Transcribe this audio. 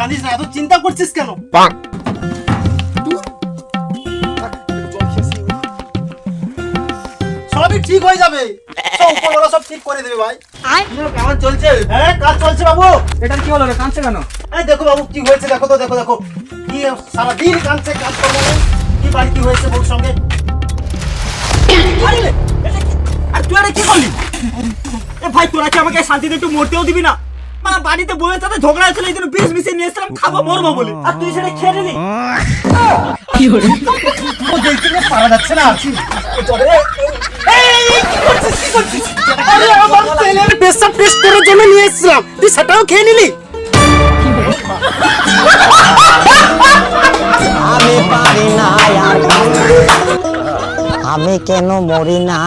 জানিস না, এত চিন্তা করছিস কেন? সবই ঠিক হয়ে যাবে, সব উপরওয়ালা সব ঠিক করে দেবে ভাই। কেমন চলছে? হ্যাঁ, কাজ চলছে বাবু। এটা কি হলো রে, কাঁদছে কেন? এই দেখো বাবু কি হয়েছে, দেখো তো, দেখো দেখো কি সারাদিন কাঁদছে, কাজ করবো না। কি বাড়ি কি হয়েছে বউর সঙ্গে? আরে আর তুই আরে কি করলি? এ ভাই তোরা কি আমাকে শান্তিতে একটু মরতেও দিবি না? মানে বাড়িতে বউয়ের সাথে ঝগড়া হয়েছিল, এই জন্য বিষ মিশিয়ে নিয়ে এসেছিলাম খাবো মরবো বলে, আর তুই সেটা খেয়ে নিলি। ও দেখতে না পারা যাচ্ছে না। এই কি করছিস, কি করছিস? আরে আমার ছেলের পেশাব টেস্ট করার জন্য নিয়ে এসেছিলাম, তুই সেটাও খেয়ে নিলি? আমি পারি না আর আমি কেন মরি না।